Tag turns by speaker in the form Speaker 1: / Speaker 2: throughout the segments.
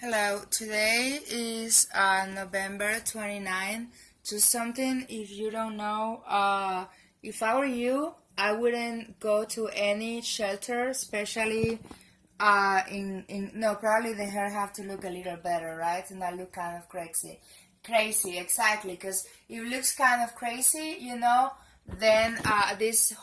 Speaker 1: Hello, today is November 29. Just something, if you don't know, if I were you, I wouldn't go to any shelter, especially no, probably the hair have to look a little better, right? And that look kind of crazy. Crazy, exactly, because if it looks kind of crazy, then this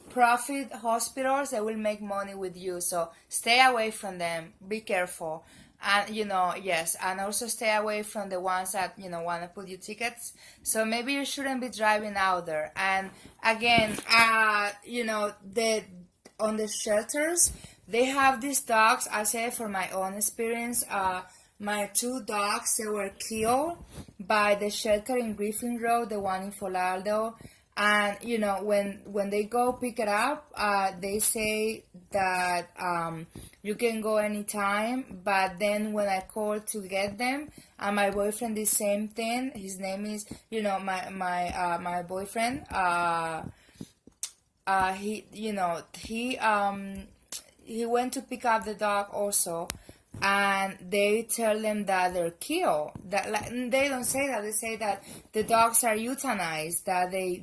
Speaker 1: profit hospitals, they will make money with you, so stay away from them, be careful, and yes, and also stay away from the ones that want to put you tickets. So maybe you shouldn't be driving out there. And again, the on the shelters, they have these dogs. I say for my own experience, my two dogs, they were killed by the shelter in Griffin Road, the one in Folaldo. And when they go pick it up, they say that you can go anytime. But then when I called to get them, and my boyfriend, the same thing. His name is my boyfriend. He went to pick up the dog also, and they tell them that they're killed. That, like, they don't say that. They say that the dogs are euthanized. That they.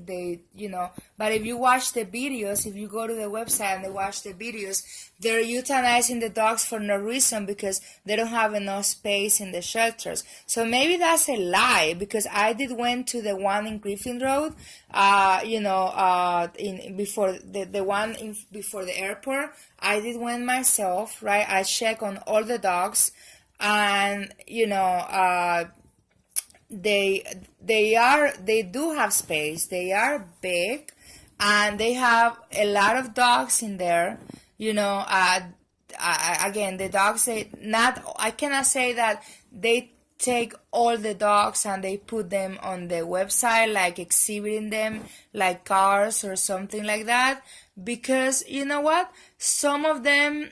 Speaker 1: But if you watch the videos, if you go to the website and they watch the videos, they're euthanizing the dogs for no reason, because they don't have enough space in the shelters. So maybe that's a lie, because I did went to the one in Griffin Road, in before the one before the airport. I did went myself, right? I check on all the dogs, and they do have space. They are big, and they have a lot of dogs in there. Again, the dogs, I cannot say that they take all the dogs and they put them on the website, like exhibiting them like cars or something like that, because you know what, some of them,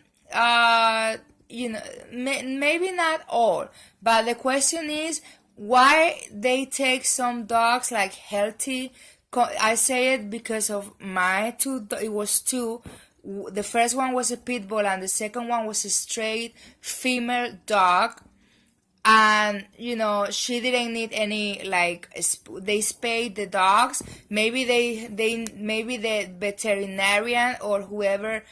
Speaker 1: maybe not all, but the question is why they take some dogs like healthy. I say it because of my two. It was two. The first one was a pit bull, and the second one was a straight female dog. And she didn't need any, like, they spayed the dogs. Maybe maybe the veterinarian or whoever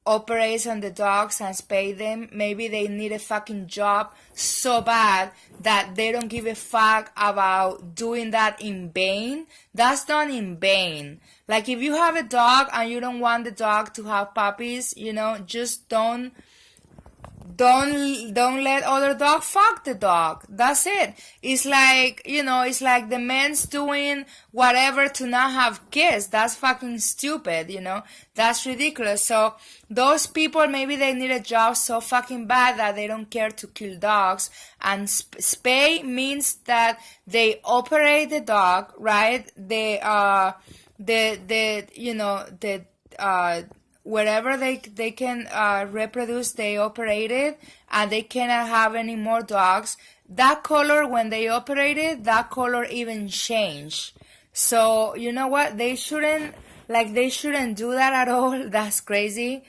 Speaker 1: operates on the dogs and spay them, maybe they need a fucking job so bad that they don't give a fuck about doing that in vain. That's done in vain. Like, if you have a dog and you don't want the dog to have puppies, just don't let other dog fuck the dog. That's it. It's like, it's like the men's doing whatever to not have kids. That's fucking stupid, that's ridiculous. So those people, maybe they need a job so fucking bad that they don't care to kill dogs. And spay means that they operate the dog, right? Wherever they can reproduce, they operate it, and they cannot have any more dogs. That color, when they operate it, that color even change. So you know what, they shouldn't do that at all. That's crazy.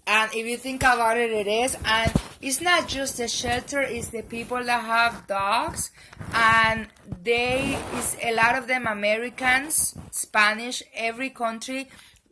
Speaker 1: And if you think about it, it is. And it's not just the shelter, it's the people that have dogs, and is a lot of them Americans, Spanish, every country,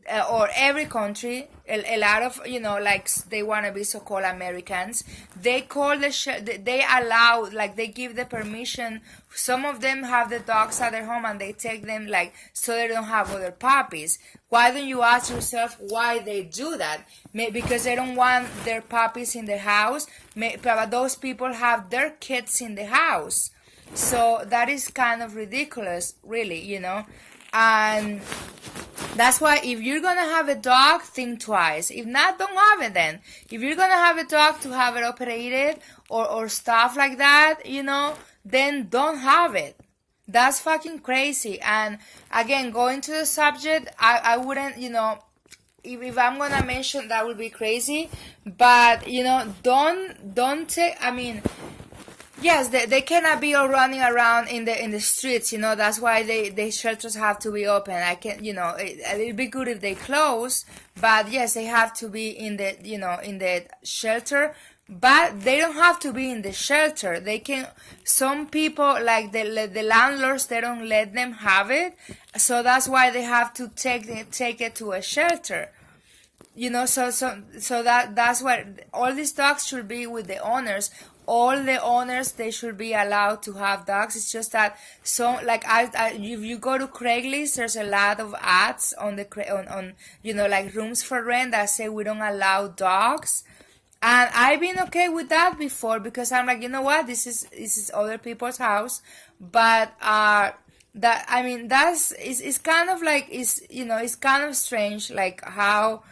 Speaker 1: every country, a lot of, like, they want to be so-called Americans. They call they allow, like, they give the permission. Some of them have the dogs at their home, and they take them, like, so they don't have other puppies. Why don't you ask yourself why they do that? Maybe because they don't want their puppies in the house. But those people have their kids in the house. So that is kind of ridiculous, really, And that's why, if you're gonna have a dog, think twice. If not, don't have it then. If you're gonna have a dog to have it operated or stuff like that, then don't have it. That's fucking crazy. And again, going to the subject, I wouldn't, if I'm gonna mention, that would be crazy. But, don't take, yes, they cannot be all running around in the streets, that's why they shelters have to be open. I can, it'd be good if they close, but yes, they have to be in the, in the shelter but they don't have to be in the shelter. They can, some people, like the landlords, they don't let them have it, so that's why they have to take it to a shelter. So that's what all these dogs should be with the owners. All the owners, they should be allowed to have dogs. It's just that, so like if you go to Craigslist, there's a lot of ads on the on like rooms for rent that say we don't allow dogs. And I've been okay with that before, because I'm like, you know what, this is other people's house. But that, I mean, it's kind of like, it's kind of strange, like how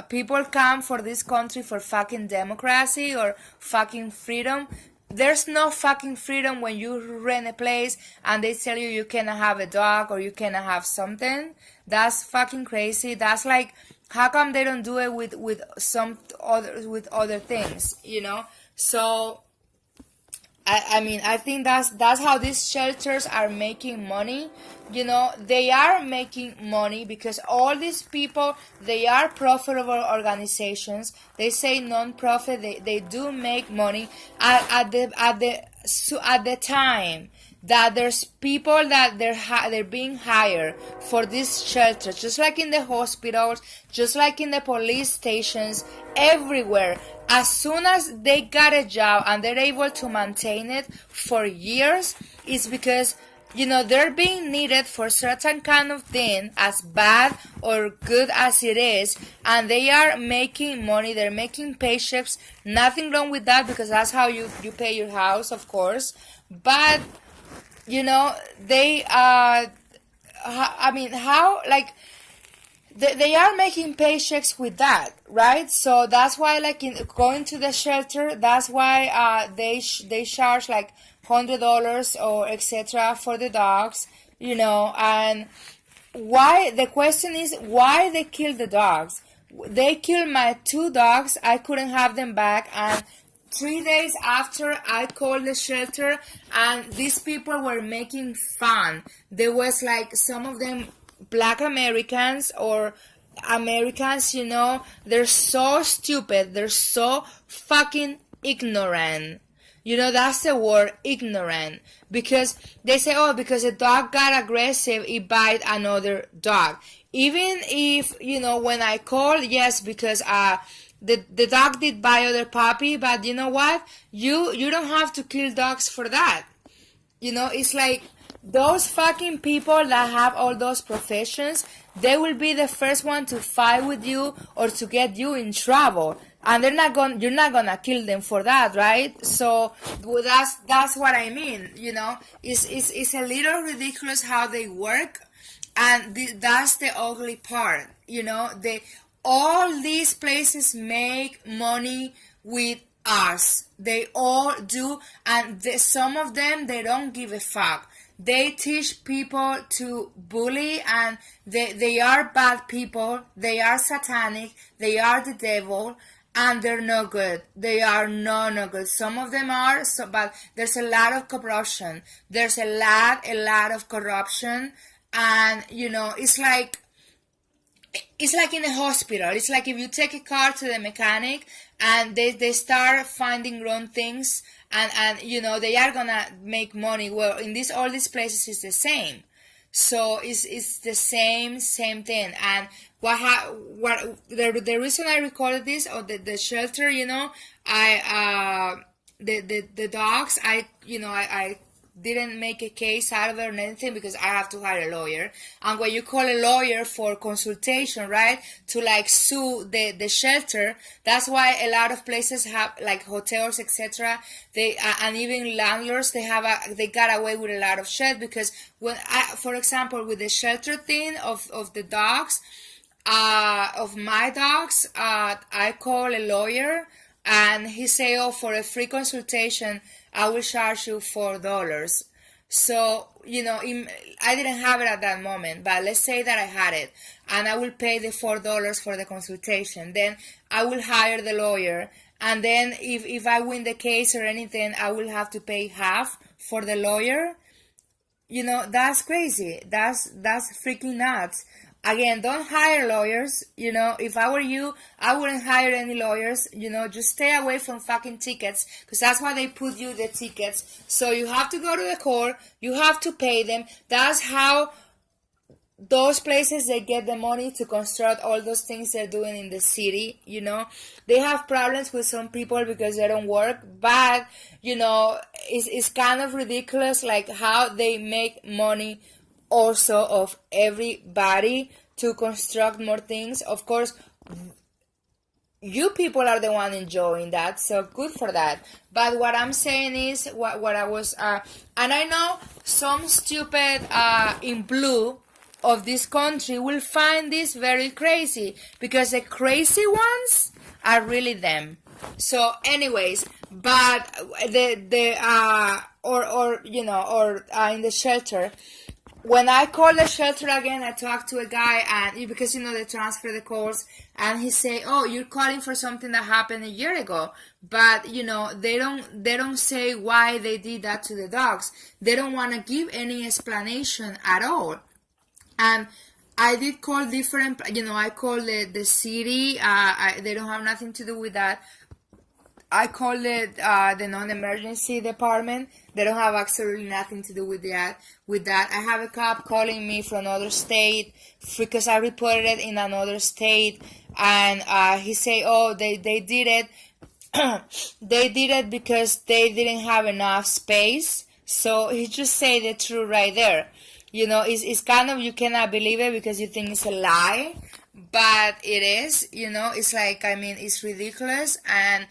Speaker 1: people come for this country for fucking democracy or fucking freedom. There's no fucking freedom when you rent a place and they tell you cannot have a dog or you cannot have something. That's fucking crazy. That's like, how come they don't do it with other things, So I mean, I think that's how these shelters are making money. They are making money because all these people, they are profitable organizations. They say non-profit. They do make money at the time that there's people that they're being hired for these shelters, just like in the hospitals, just like in the police stations, everywhere. As soon as they got a job and they're able to maintain it for years, it's because they're being needed for certain kind of thing, as bad or good as it is, and they are making money. They're making paychecks. Nothing wrong with that, because that's how you pay your house, of course. But they I mean, how, like, they are making paychecks with that, right? So that's why, like, in going to the shelter, that's why they charge like $100 or etc. for the dogs, and why, the question is, why they kill the dogs? They killed my 2 dogs. I couldn't have them back, and 3 days after, I called the shelter, and these people were making fun. There was like some of them Black Americans or Americans, they're so stupid. They're so fucking ignorant. That's the word, ignorant. Because they say, oh, because a dog got aggressive, it bite another dog. Even if, when I called, yes, because the dog did bite other puppy, but you know what? You don't have to kill dogs for that. It's like those fucking people that have all those professions, they will be the first one to fight with you or to get you in trouble. And you're not gonna kill them for that, right? So that's what I mean. It's a little ridiculous how they work, and that's the ugly part. All these places make money with us. They all do, and some of them, they don't give a fuck. They teach people to bully, and they are bad people. They are satanic. They are the devil, and they're no good. They are no good. Some of them are, but there's a lot of corruption. There's a lot of corruption, and it's like in a hospital. It's like if you take a car to the mechanic and they start finding wrong things, and they are gonna make money. Well, in all these places is the same. So it's the same thing. And the reason I recorded this, or the shelter, the dogs, I didn't make a case out of it or anything, because I have to hire a lawyer. And when you call a lawyer for consultation, right, to like sue the shelter, that's why a lot of places have, like hotels, etc. They and even landlords, they got away with a lot of shit, because for example, with the shelter thing of the dogs, of my dogs, I call a lawyer, and he say, oh, for a free consultation, I will charge you $4. So, I didn't have it at that moment, but let's say that I had it, and I will pay the $4 for the consultation. Then I will hire the lawyer, and then if I win the case or anything, I will have to pay half for the lawyer. That's crazy. That's freaking nuts. Again, don't hire lawyers. If I were you, I wouldn't hire any lawyers. Just stay away from fucking tickets, because that's why they put you the tickets. So you have to go to the court, you have to pay them. That's how those places, they get the money to construct all those things they're doing in the city. They have problems with some people because they don't work, but it's kind of ridiculous, like how they make money also of everybody to construct more things. Of course, you people are the one enjoying that, so good for that. But what I'm saying is, what I was, and I know some stupid in blue of this country will find this very crazy, because the crazy ones are really them. So anyways, but the in the shelter, when I called the shelter again, I talked to a guy, and because they transfer the calls, and he say, "Oh, you're calling for something that happened a year ago," but they don't say why they did that to the dogs. They don't want to give any explanation at all. And I did call different, I called the city. They don't have nothing to do with that. I called the non-emergency department. They don't have absolutely nothing to do with that. I have a cop calling me from another state because I reported it in another state, and he say, "Oh, they did it. They did it because they didn't have enough space." So he just say the truth right there. It's kind of, you cannot believe it because you think it's a lie, but it is. It's like, it's ridiculous, and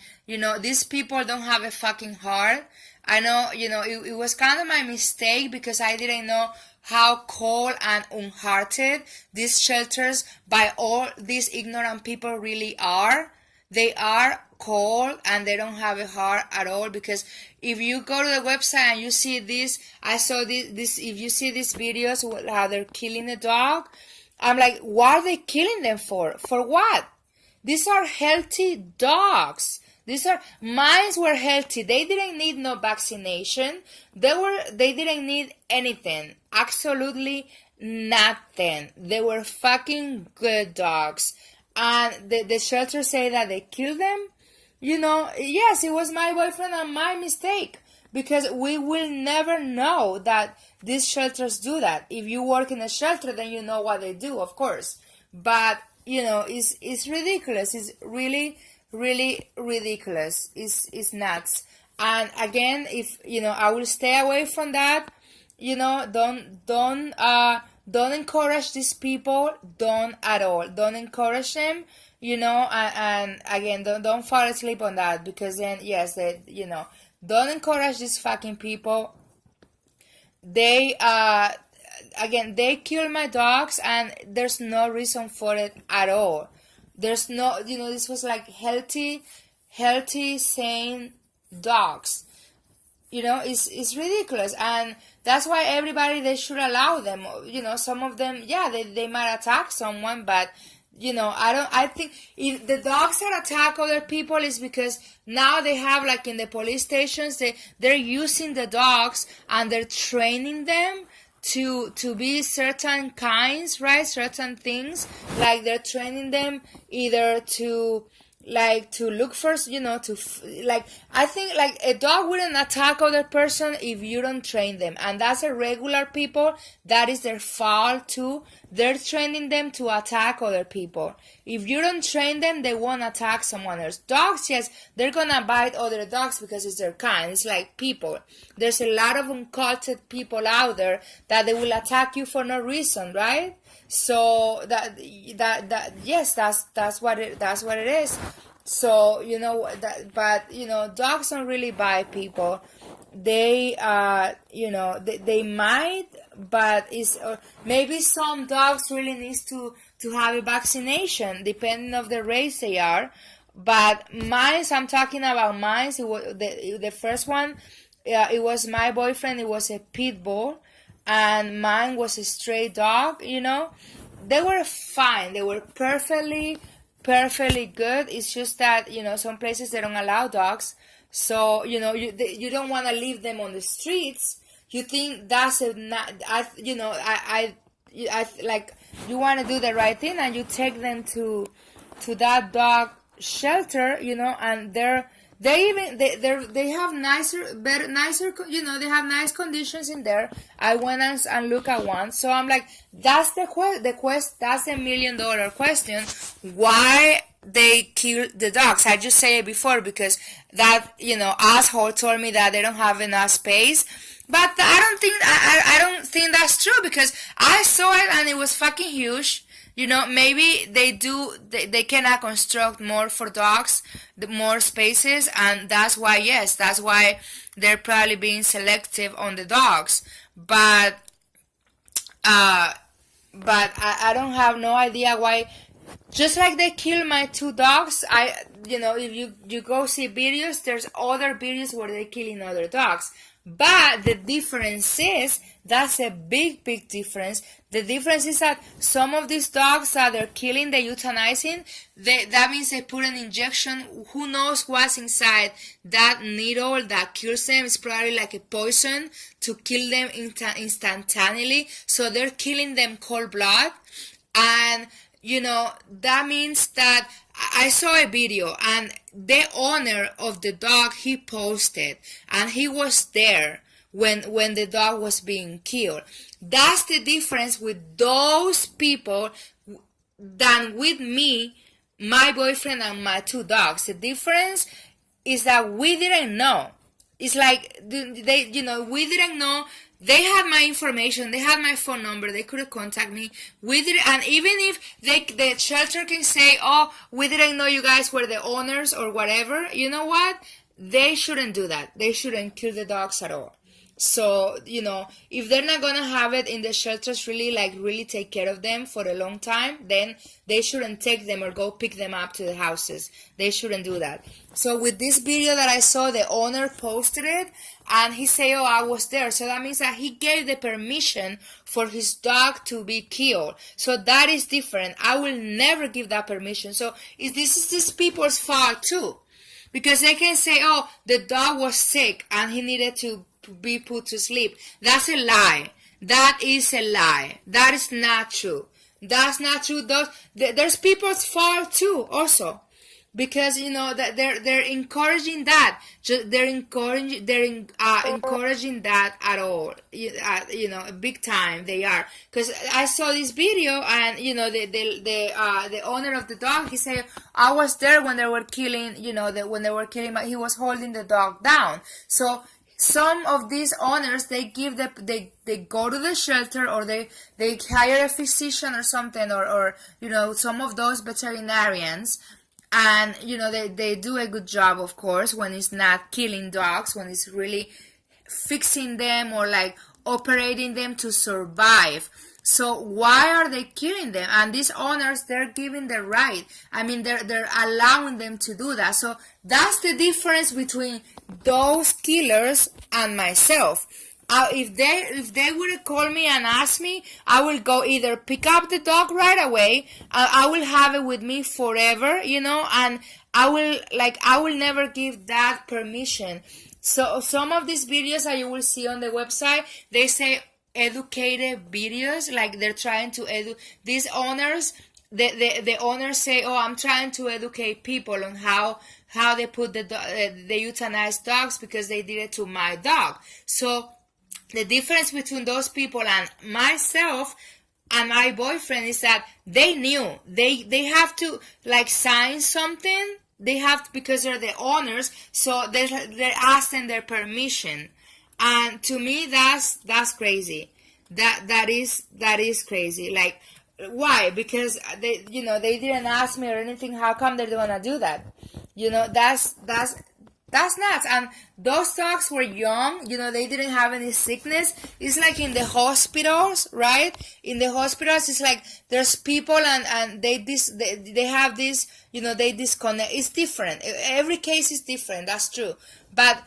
Speaker 1: these people don't have a fucking heart. I know, it was kind of my mistake, because I didn't know how cold and unhearted these shelters by all these ignorant people really are. They are cold, and they don't have a heart at all, because if you go to the website and you see this, I saw this if you see these videos how they're killing a dog, I'm like, what are they killing them for? For what? These are healthy dogs. Mine were healthy. They didn't need no vaccination. They didn't need anything. Absolutely nothing. They were fucking good dogs. And the shelter say that they killed them. Yes, it was my boyfriend and my mistake, because we will never know that these shelters do that. If you work in a shelter, then you know what they do, of course. But it's ridiculous. It's really, really ridiculous. It's nuts. And again, if I will stay away from that. Don't encourage these people. Don't at all. Don't encourage them. And again, don't fall asleep on that, because then, yes, don't encourage these fucking people. They, again, they kill my dogs, and there's no reason for it at all. There's no, this was like healthy, sane dogs. It's ridiculous, and that's why everybody, they should allow them. Some of them, yeah, they might attack someone, but I think if the dogs that attack other people is because now they have, like in the police stations, they're using the dogs and they're training them to be certain kinds, right? Certain things, like they're training them either to look for, I think like a dog wouldn't attack other person if you don't train them, and that's a regular people, that is their fault too. They're training them to attack other people. If you don't train them, they won't attack someone else. Dogs, yes, they're gonna bite other dogs because it's their kind. It's like people. There's a lot of uncultured people out there that they will attack you for no reason, right? So that yes, that's what it is. So but dogs don't really bite people. They they might, but it's maybe some dogs really needs to have a vaccination depending of the race they are. But mine, I'm talking about mine. It was the first one. It was my boyfriend. It was a pit bull. And mine was a stray dog. They were fine. They were perfectly good. It's just that some places they don't allow dogs, so you don't want to leave them on the streets. You think that's like you want to do the right thing and you take them to that dog shelter, and they have nicer, they have nice conditions in there. I went and look at one, so I'm like, that's that's a $1 million question. Why they kill the dogs? I just say it before because that asshole told me that they don't have enough space. But I don't think that's true because I saw it and it was fucking huge. Maybe they cannot construct more for dogs, more spaces, and that's why they're probably being selective on the dogs. But I don't have no idea why. Just like they kill my 2 dogs, if you go see videos, there's other videos where they're killing other dogs. But the difference is, that's a big difference. The difference is that some of these dogs that they're killing, they're euthanizing, that means they put an injection. Who knows what's inside that needle that kills them? It's probably like a poison to kill them instantaneously. So they're killing them cold blood. And that means that I saw a video and the owner of the dog, he posted, and he was there when the dog was being killed. That's the difference with those people than with me, my boyfriend, and my 2 dogs. The difference is that we didn't know. It's like we didn't know. They had my information. They had my phone number. They could have contacted me. We did, and even if the shelter can say, "Oh, we didn't know you guys were the owners" or whatever, you know what? They shouldn't do that. They shouldn't kill the dogs at all. So, if they're not gonna have it in the shelters, really take care of them for a long time, then they shouldn't take them or go pick them up to the houses. They shouldn't do that. So with this video that I saw, the owner posted it, and he said, "Oh, I was there." So that means that he gave the permission for his dog to be killed. So that is different. I will never give that permission. So this is these people's fault too. Because they can say, "Oh, the dog was sick and he needed to be put to sleep." That's a lie. That is a lie. That is not true. That's not true. There's people's fault too, also, because that they're encouraging that. They're encouraging that at all. Big time they are. Because I saw this video, and the owner of the dog, he said, "I was there when they were killing. When they were killing, he was holding the dog down." So some of these owners, they go to the shelter, or they hire a physician or something, or some of those veterinarians, and they do a good job, of course, when it's not killing dogs, when it's really fixing them or like operating them to survive. So why are they killing them? And these owners, they're giving the right. I mean, they're allowing them to do that. So that's the difference between those killers and myself. If they would call me and ask me, I will go either pick up the dog right away. I will have it with me forever, and I will never give that permission. So some of these videos that you will see on the website, they say educated videos, like they're trying to these owners. The owners say, "Oh, I'm trying to educate people on how they put the euthanized dogs because they did it to my dog." So the difference between those people and myself and my boyfriend is that they knew they have to sign something. They have to, because they're the owners, so they're asking their permission. And to me, that's crazy. That is crazy. Like, why? Because they didn't ask me or anything. How come they're gonna do that? That's nuts. And those dogs were young. They didn't have any sickness. It's like in the hospitals, right? In the hospitals, it's like there's people and they have this. They disconnect. It's different. Every case is different. That's true. But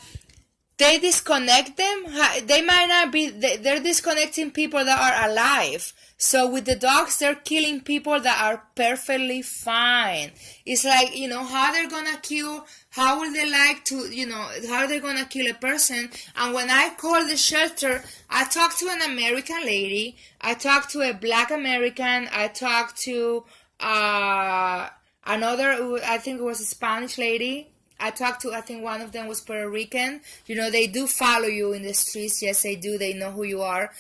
Speaker 1: they disconnect them, they might not be, they're disconnecting people that are alive. So with the dogs, they're killing people that are perfectly fine. It's like, how they're gonna kill, how would they like to, how they're gonna kill a person. And when I called the shelter, I talked to an American lady, I talked to a black American, I talked to another, I think it was a Spanish lady. I talked to, I think one of them was Puerto Rican. They do follow you in the streets. Yes, they do. They know who you are.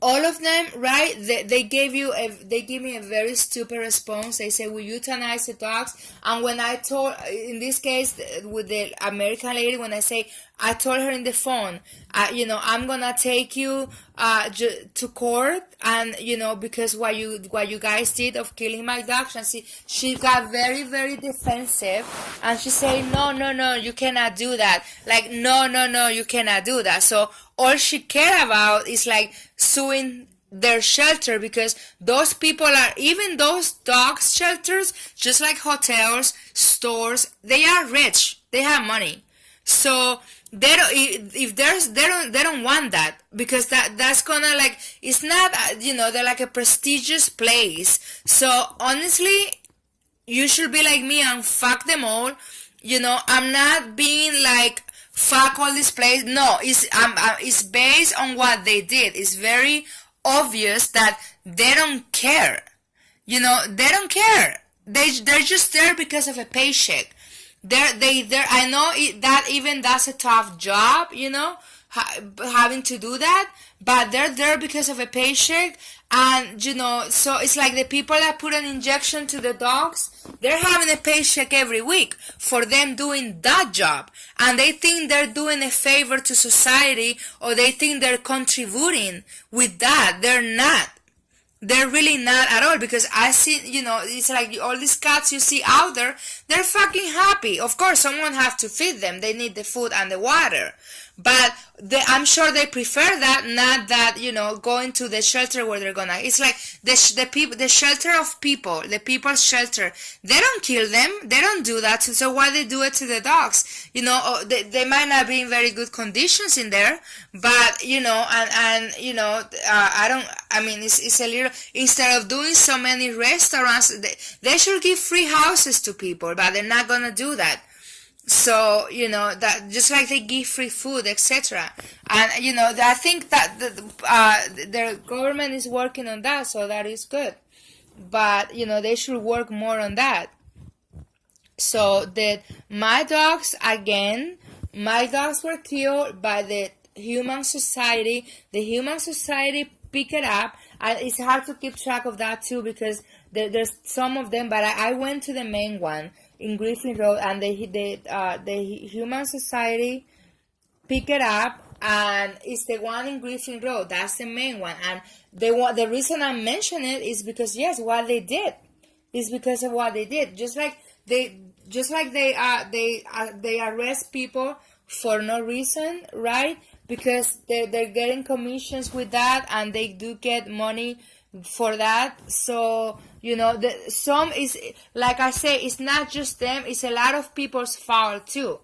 Speaker 1: All of them, right? They gave me a very stupid response. They say, "We euthanize the dogs." And when I told, in this case with the American lady, when I told her in the phone, I'm gonna take you to court, and because what you guys did of killing my dogs. And she got very, very defensive, and she said, no, you cannot do that. Like, no, you cannot do that. So all she cared about is like suing their shelter, because those people are, even those dog shelters, just like hotels, stores, they are rich, they have money. So they don't want that, because that's gonna, like, it's not, they're like a prestigious place. So honestly, you should be like me and fuck them all. I'm not being like, fuck all this place. No, it's based on what they did. It's very obvious that they don't care. They don't care. They're just there because of a paycheck. I know that even that's a tough job, having to do that, but they're there because of a paycheck. And so it's like the people that put an injection to the dogs, they're having a paycheck every week for them doing that job, and they think they're doing a favor to society, or they think they're contributing with that. They're not. They're really not at all, because I see, it's like all these cats you see out there, they're fucking happy. Of course, someone has to feed them. They need the food and the water. But I'm sure they prefer that, not that, going to the shelter where they're gonna. It's like the people, the shelter of people, the people's shelter. They don't kill them. They don't do that. So why they do it to the dogs? They might not be in very good conditions in there, but it's a little. Instead of doing so many restaurants, they should give free houses to people, but they're not gonna do that. So that, just like they give free food, etc. And I think that the government is working on that, so that is good. But they should work more on that. So that my dogs were killed by the Human Society. The Human Society pick it up. It's hard to keep track of that too, because there's some of them. But I went to the main one in Griffin Road, and the Human Society pick it up, and it's the one in Griffin Road. That's the main one. And the reason I mention it is because, yes, what they did is because of what they did. Just like they arrest people for no reason, right? Because they're getting commissions with that, and they do get money for that. So some is, like I say, it's not just them, it's a lot of people's fault too.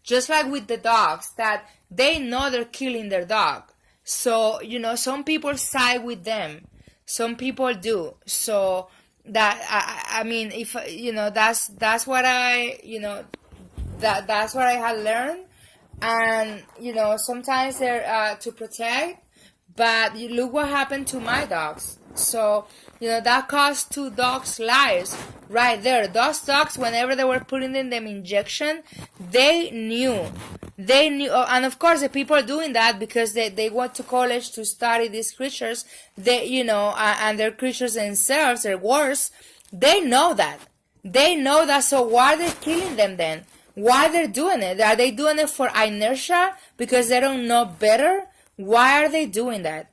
Speaker 1: Just like with the dogs, that they know they're killing their dog. So some people side with them, some people do. So that I mean, if that's what that's what I had learned. And sometimes they're to protect, but you look what happened to my dogs. So that cost 2 dogs' lives right there. Those dogs, whenever they were putting in them injection, they knew, and of course the people doing that because they went to college to study these creatures. And their creatures themselves are worse. They know that. So why are they killing them then? Why they're doing it? Are they doing it for inertia because they don't know better? Why are they doing that?